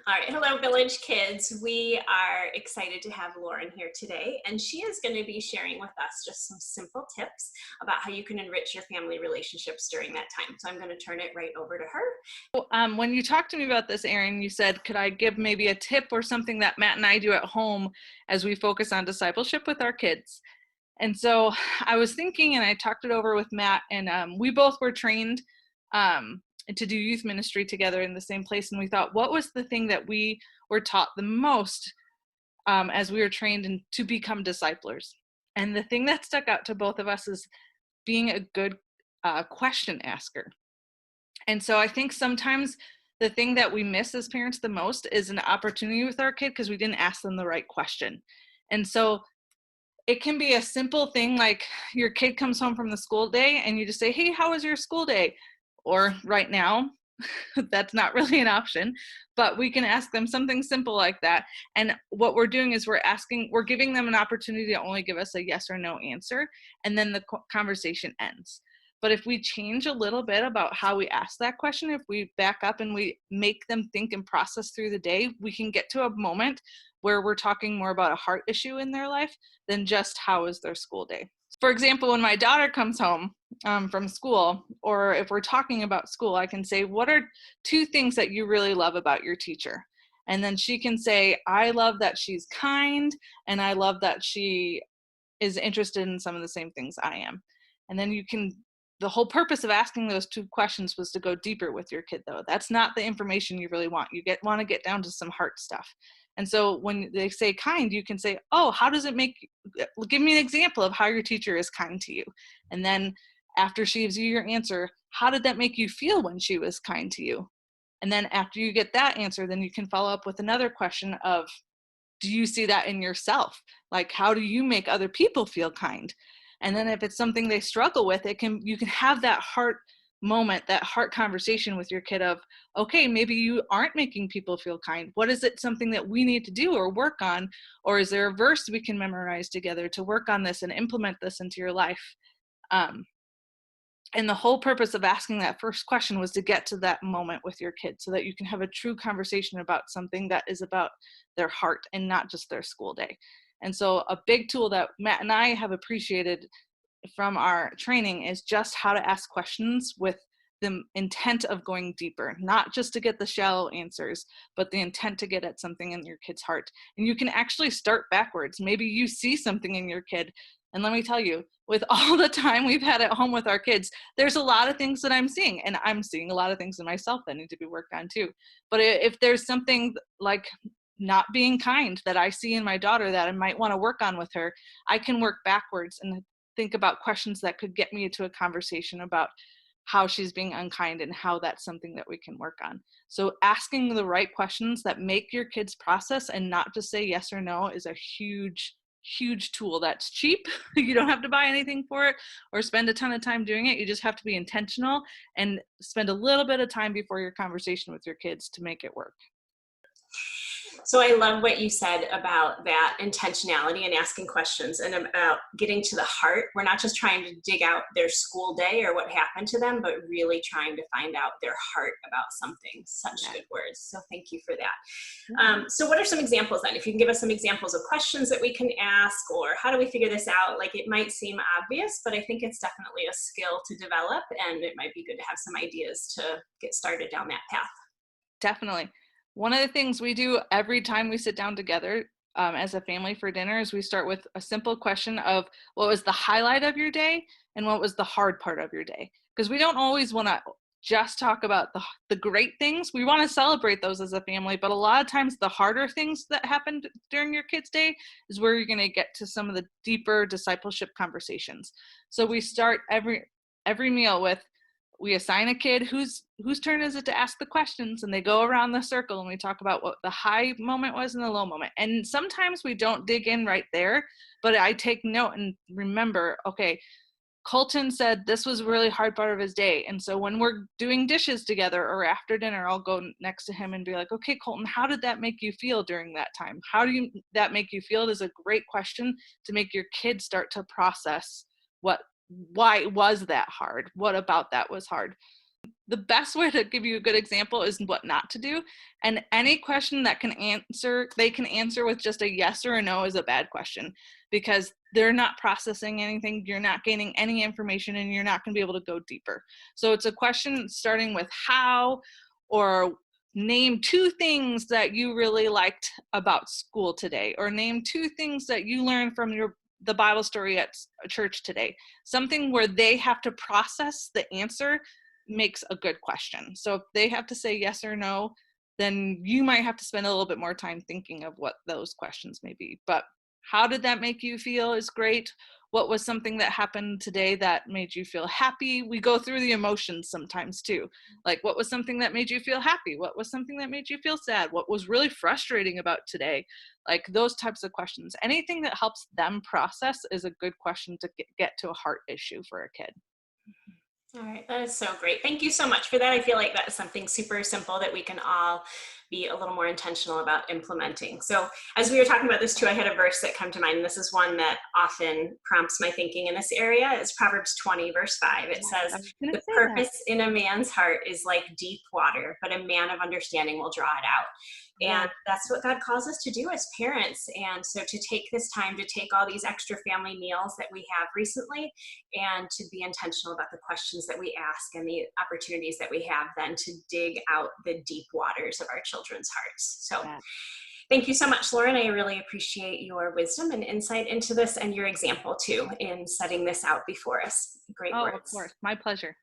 All right. Hello, Village Kids. We are excited to have Lauren here today, and she is going to be sharing with us just some simple tips about how you can enrich your family relationships during that time. So I'm going to turn it right over to her. When you talked to me about this, Erin, you said, could I give maybe a tip or something that Matt and I do at home as we focus on discipleship with our kids? And so I was thinking, and I talked it over with Matt, and we both were trained to do youth ministry together in the same place. And we thought, what was the thing that we were taught the most as we were trained to become disciplers? And the thing that stuck out to both of us is being a good question asker. And so I think sometimes the thing that we miss as parents the most is an opportunity with our kid because we didn't ask them the right question. And so it can be a simple thing like your kid comes home from the school day and you just say, hey, how was your school day? Or right now, that's not really an option, but we can ask them something simple like that. And what we're doing is we're giving them an opportunity to only give us a yes or no answer, and then the conversation ends. But if we change a little bit about how we ask that question, if we back up and we make them think and process through the day, we can get to a moment where we're talking more about a heart issue in their life than just how is their school day. For example, when my daughter comes home from school, or if we're talking about school, I can say, what are 2 things that you really love about your teacher? And then she can say, I love that she's kind, and I love that she is interested in some of the same things I am. And then the whole purpose of asking those 2 questions was to go deeper with your kid, though. That's not the information you really want. You want to get down to some heart stuff. And so when they say kind, you can say, oh, how does it give me an example of how your teacher is kind to you. And then after she gives you your answer, how did that make you feel when she was kind to you? And then after you get that answer, then you can follow up with another question of, do you see that in yourself? Like, how do you make other people feel kind? And then if it's something they struggle with, you can have that heart moment, that heart conversation with your kid of, okay, maybe you aren't making people feel kind. What is it, something that we need to do or work on? Or is there a verse we can memorize together to work on this and implement this into your life? And the whole purpose of asking that first question was to get to that moment with your kid so that you can have a true conversation about something that is about their heart and not just their school day. And so a big tool that Matt and I have appreciated from our training is just how to ask questions with the intent of going deeper, not just to get the shallow answers, but the intent to get at something in your kid's heart. And you can actually start backwards. Maybe you see something in your kid. And let me tell you, with all the time we've had at home with our kids, there's a lot of things that I'm seeing, and I'm seeing a lot of things in myself that need to be worked on too. But if there's something like not being kind that I see in my daughter that I might want to work on with her, I can work backwards and think about questions that could get me into a conversation about how she's being unkind and how that's something that we can work on. So asking the right questions that make your kids process and not just say yes or no is a huge tool that's cheap. You don't have to buy anything for it or spend a ton of time doing it. You just have to be intentional and spend a little bit of time before your conversation with your kids to make it work. So I love what you said about that intentionality and asking questions and about getting to the heart. We're not just trying to dig out their school day or what happened to them, but really trying to find out their heart about something. Such good words. So thank you for that. So what are some examples then? If you can give us some examples of questions that we can ask, or how do we figure this out? Like, it might seem obvious, but I think it's definitely a skill to develop, and it might be good to have some ideas to get started down that path. Definitely. One of the things we do every time we sit down together as a family for dinner is we start with a simple question of what was the highlight of your day and what was the hard part of your day. Because we don't always want to just talk about the great things. We want to celebrate those as a family, but a lot of times the harder things that happened during your kid's day is where you're going to get to some of the deeper discipleship conversations. So we start every meal with, we assign a kid whose turn is it to ask the questions, and they go around the circle and we talk about what the high moment was and the low moment. And sometimes we don't dig in right there, but I take note and remember, okay, Colton said this was a really hard part of his day. And so when we're doing dishes together or after dinner, I'll go next to him and be like, okay, Colton, how did that make you feel during that time? How do that make you feel? It is a great question to make your kids start to process why was that hard? What about that was hard? the best way to give you a good example is what not to do. And any question that they can answer with just a yes or a no is a bad question, because they're not processing anything, you're not gaining any information, and you're not going to be able to go deeper. So it's a question starting with how, or name 2 things that you really liked about school today, or name 2 things that you learned from the Bible story at church today. Something where they have to process the answer makes a good question. So if they have to say yes or no, then you might have to spend a little bit more time thinking of what those questions may be. But how did that make you feel is great. What was something that happened today that made you feel happy? We go through the emotions sometimes too. Like, what was something that made you feel happy? What was something that made you feel sad? What was really frustrating about today? Like, those types of questions. Anything that helps them process is a good question to get to a heart issue for a kid. All right, that is so great. Thank you so much for that. I feel like that is something super simple that we can all be a little more intentional about implementing. So as we were talking about this too, I had a verse that came to mind, and this is one that often prompts my thinking in this area. It's Proverbs 20, verse 5. It says, "The purpose in a man's heart is like deep water, but a man of understanding will draw it out." And that's what God calls us to do as parents. And so to take this time to take all these extra family meals that we have recently, and to be intentional about the questions that we ask and the opportunities that we have then to dig out the deep waters of our children's hearts. So thank you so much, Lauren. I really appreciate your wisdom and insight into this, and your example too in setting this out before us. Great words. Of course. My pleasure.